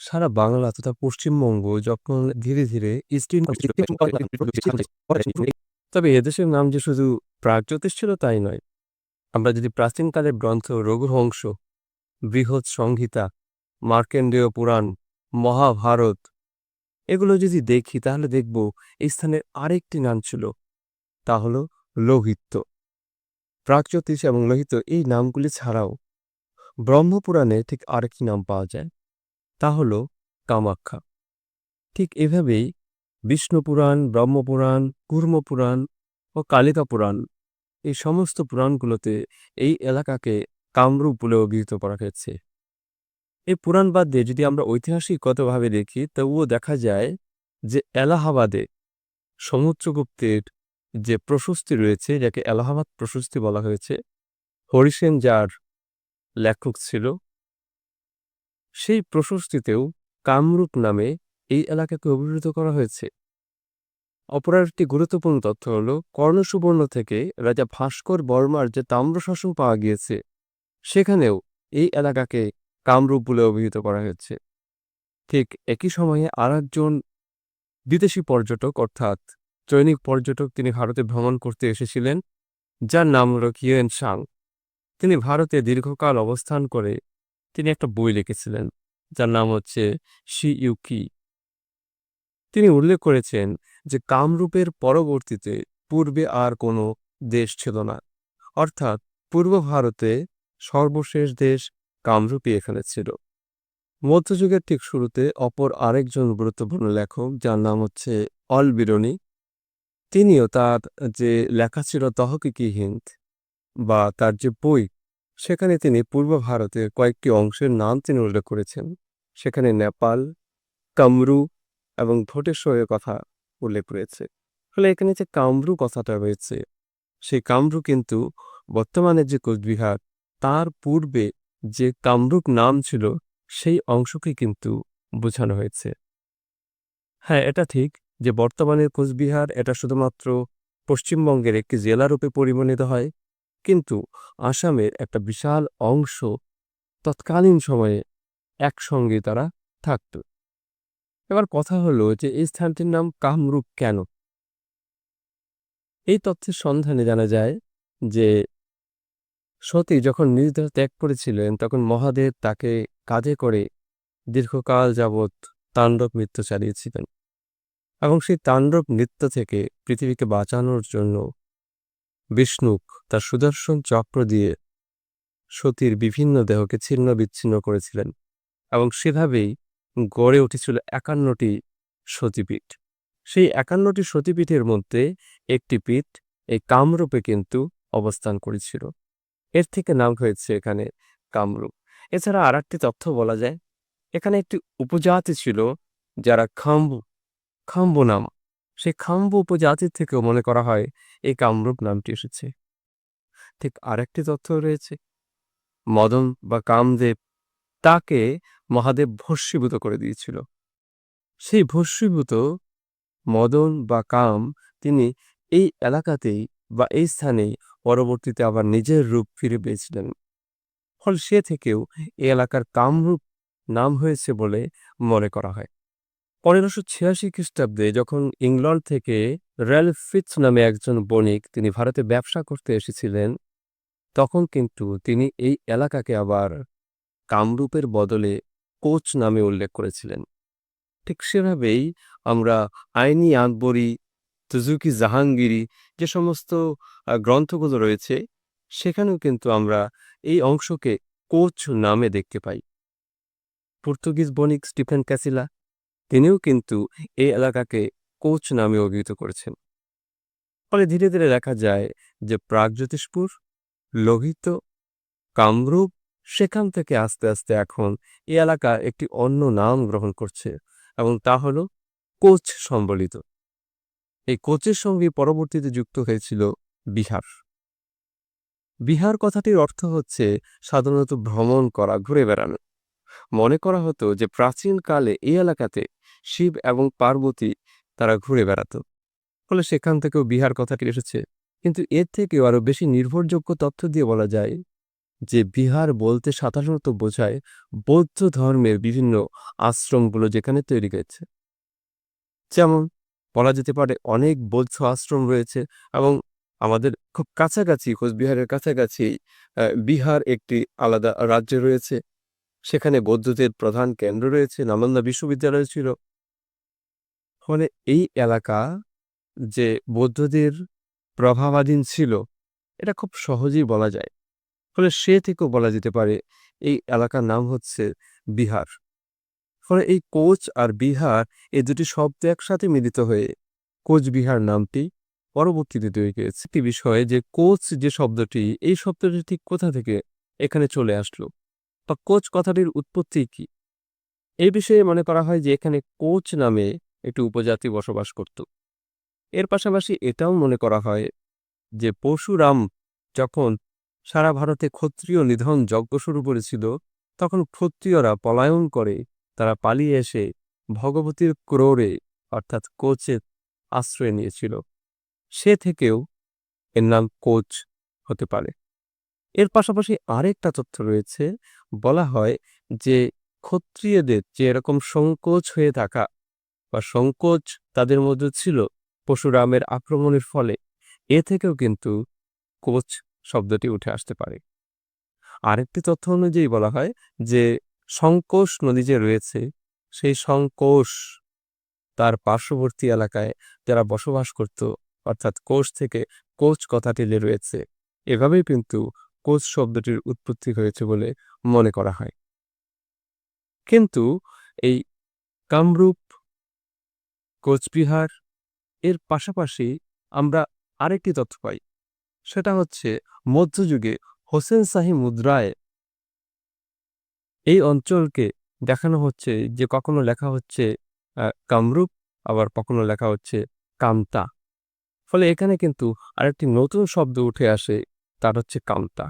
সারা বাংলা তথা পশ্চিমবঙ্গ যখন ধীরে ধীরে ইস্ট তবে এদেশের নাম যে শুধু প্রাগজ্যোতিষ ছিল তাই নয়। আমরা যদি প্রাচীনকালের গ্রন্থ রঘুবংশ, বৃহৎ সংহিতা, মার্কেন্ডেয় পুরাণ, মহাভারত এগুলো যদি দেখি তাহলে দেখব এই স্থানের আরেকটি নাম ছিল, তা হলো লোহিত্য। প্রাগজ্যোতিষ এবং লোহিত এই নামগুলি ছাড়াও ব্রহ্মপুরাণে ঠিক আরেকটি নাম পাওয়া যায়, তা হলো কামাখ্যা। ঠিক এভাবেই বিষ্ণুপুরাণ, ব্রহ্মপুরাণ, কুর্মপুরাণ ও কালিকা পুরাণ এই সমস্ত পুরাণগুলোতে এই এলাকাকে কামরূপ বলে অভিহিত করা হয়েছে। এই পুরাণ বাদ দিয়ে যদি আমরা ঐতিহাসিকগতভাবে দেখি তবুও দেখা যায় যে এলাহাবাদে সমুদ্রগুপ্তের যে প্রশস্তি রয়েছে, যাকে এলাহাবাদ প্রশস্তি বলা হয়েছে, হরিসেন যার লেখক ছিল, সেই প্রশস্তিতেও কামরূপ নামে এই এলাকাকে অভিহিত করা হয়েছে। অপর একটি গুরুত্বপূর্ণ তথ্য হল কর্ণসুবর্ণ থেকে রাজা ভাস্কর বর্মার যে তাম্রশাসন পাওয়া গিয়েছে, সেখানেও এই এলাকাকে কামরূপ বলে অভিহিত করা হয়েছে। ঠিক একই সময়ে আরেকজন বিদেশি পর্যটক অর্থাৎ চৈনিক পর্যটক তিনি ভারতে ভ্রমণ করতে এসেছিলেন, যার নাম হল হিউয়েন সাং। তিনি ভারতে দীর্ঘকাল অবস্থান করে তিনি একটা বই লিখেছিলেন যার নাম হচ্ছে শি ইউকি। তিনি উল্লেখ করেছেন যে কামরূপের পরবর্তীতে পূর্বে আর কোনো দেশ ছিল না, অর্থাৎ পূর্ব ভারতে সর্বশেষ দেশ কামরূপই এখানে ছিল। মধ্যযুগের ঠিক শুরুতে অপর আরেকজন গুরুত্বপূর্ণ লেখক যার নাম হচ্ছে অল বিরনি, তিনিও তার যে লেখা ছিল তহকিকি হিন্দ বা তার যে বই, সেখানে তিনি পূর্ব ভারতের কয়েকটি অংশের নাম তিনি উল্লেখ করেছেন। সেখানে নেপাল, কামরু এবং ভোটেশ্বরের কথা উল্লেখ রয়েছে। ফলে এখানে যে কামরু কথাটা রয়েছে, সেই কামরু কিন্তু বর্তমানে যে কোচবিহার তার পূর্বে যে কামরূপ নাম ছিল সেই অংশকে কিন্তু বোঝানো হয়েছে। হ্যাঁ, এটা ঠিক যে বর্তমানের কোচবিহার এটা শুধুমাত্র পশ্চিমবঙ্গের একটি জেলারূপে পরিগণিত হয়, কিন্তু আসামের একটা বিশাল অংশ তৎকালীন সময়ে একসঙ্গে তারা থাকত। এবার কথা হলো যে এই স্থানটির নাম কামরূপ কেন? এই তথ্যের সন্ধানে জানা যায় যে সতী যখন নিজ দেহ ত্যাগ করেছিলেন তখন মহাদেব তাকে কাঁধে করে দীর্ঘকাল যাবৎ তাণ্ডব নৃত্য চালিয়েছিলেন, এবং সেই তাণ্ডব নৃত্য থেকে পৃথিবীকে বাঁচানোর জন্য বিষ্ণু তার সুদর্শন চক্র দিয়ে সতীর বিভিন্ন দেহকে ছিন্ন বিচ্ছিন্ন করেছিলেন, এবং সেভাবেই গড়ে উঠেছিল ৫১টি সতীপীঠ। সেই ৫১টি সতীপীঠের মধ্যে একটি পীঠ এই কামরূপে কিন্তু অবস্থান করেছিল। এর থেকে নাম হয়েছে এখানে কামরূপ। এছাড়া আর একটি তথ্য বলা যায়, এখানে একটি উপজাতি ছিল যারা খাম্ব নাম। সেই খাম্ব উপজাতির থেকেও মনে করা হয় এই কামরূপ নামটি এসেছে। ঠিক আরেকটি তথ্য রয়েছে, মদন বা কামদেব তাকে মহাদেব ভস্মীভূত করে দিয়েছিল। সেই ভস্মীভূত মদন বা কাম তিনি এই এলাকাতেই বা এই স্থানেই পরবর্তীতে আবার নিজের রূপ ফিরে পেয়েছিলেন। ফলে সে থেকেও এই এলাকার কামরূপ নাম হয়েছে বলে মনে করা হয়। ১৫৮৬ খ্রিস্টাব্দে যখন ইংল্যান্ড থেকে রেলফ ফিটস নামে একজন বণিক তিনি ভারতে ব্যবসা করতে এসেছিলেন, তখন কিন্তু তিনি এই এলাকাকে আবার কামরূপের বদলে কোচ নামে উল্লেখ করেছিলেন। ঠিক সেভাবেই আমরা আইনি আকবরী, সুজুকি জাহাঙ্গীরি যে সমস্ত গ্রন্থগুলো রয়েছে, সেখানেও কিন্তু আমরা এই অংশকে কোচ নামে দেখতে পাই। পর্তুগিজ বণিক স্টিফেন ক্যাসিলা তিনিও কিন্তু এই এলাকাকে কোচ নামে অভিহিত করেছেন। ফলে ধীরে ধীরে দেখা যায় যে প্রাগজ্যোতিষপুর, লোহিত, কামরূপ, সেখান থেকে আস্তে আস্তে এখন এই এলাকা একটি অন্য নাম গ্রহণ করছে, এবং তা হল কোচ সম্বলিত। এই কোচের সঙ্গে পরবর্তীতে যুক্ত হয়েছিল বিহার। বিহার কথাটির অর্থ হচ্ছে সাধারণত ভ্রমণ করা, ঘুরে বেড়ানো। মনে করা হতো যে প্রাচীনকালে এই এলাকাতে শিব এবং পার্বতী তারা ঘুরে বেড়াত, ফলে সেখান থেকেও বিহার কথাটি এসেছে। কিন্তু এর থেকেও আরো বেশি নির্ভরযোগ্য তথ্য দিয়ে বলা যায় যে বিহার বলতে সাধারণত বোঝায় বৌদ্ধ ধর্মের বিভিন্ন আশ্রমগুলো যেখানে তৈরি হয়েছে। যেমন বলা যেতে পারে অনেক বৌদ্ধ আশ্রম রয়েছে এবং আমাদের খুব কাছাকাছি কোচবিহারের কাছাকাছি বিহার একটি আলাদা রাজ্য রয়েছে। সেখানে বৌদ্ধদের প্রধান কেন্দ্র রয়েছে, নালন্দা বিশ্ববিদ্যালয় ছিল। ফলে এই এলাকা যে বৌদ্ধদের প্রভাবাধীন ছিল, এটা খুব সহজেই বলা যায়। ফলে সে থেকেও বলা যেতে পারে এই এলাকার নাম হচ্ছে বিহার। ফলে এই কোচ আর বিহার এই দুটি শব্দ একসাথে মিলিত হয়ে কোচবিহার নামটি পরবর্তীতে তৈরি হয়েছে। একটি বিষয় যে কোচ যে শব্দটি, এই শব্দটি ঠিক কোথা থেকে এখানে চলে আসলো বা কোচ কথাটির উৎপত্তি কি? এই বিষয়ে মনে করা হয় যে এখানে কোচ নামে একটি উপজাতি বসবাস করত। এর পাশাপাশি এটাও মনে করা হয় যে পরশুরাম যখন সারা ভারতে ক্ষত্রিয় নিধন যজ্ঞ শুরু করেছিল, তখন ক্ষত্রিয়রা পলায়ন করে তারা পালিয়ে এসে ভগবতীর ক্রোড়ে অর্থাৎ কোচে আশ্রয় নিয়েছিল। সে থেকেও এর নাম কোচ হতে পারে। এর পাশাপাশি আরেকটা তথ্য রয়েছে, বলা হয় যে ক্ষত্রিয়দের যে এরকম সংকোচ হয়ে থাকা বা সংকোচ তাদের মধ্যে ছিল পরশুরামের আক্রমণের ফলে, এ থেকেও কিন্তু কোচ শব্দটি উঠে আসতে পারে। আরেকটি তথ্য অনুযায়ী বলা হয় যে সংকোষ নদী যে রয়েছে, সেই সংকোষ তার পার্শ্ববর্তী এলাকায় যারা বসবাস করত, অর্থাৎ কোষ থেকে কোচ কথাটি রয়েছে, এভাবেই কিন্তু কোচ শব্দটির উৎপত্তি হয়েছে বলে মনে করা হয়। কিন্তু এই কামরূপ, কোচবিহার এর পাশাপাশি আমরা আরেকটি তথ্য পাই, সেটা হচ্ছে মধ্যযুগে হোসেন শাহী মুদ্রায় এই অঞ্চলকে দেখানো হচ্ছে যে কখনো লেখা হচ্ছে কামরূপ, আবার কখনো লেখা হচ্ছে কামতা। ফলে এখানে কিন্তু আরেকটি নতুন শব্দ উঠে আসে, তার হচ্ছে কামতা।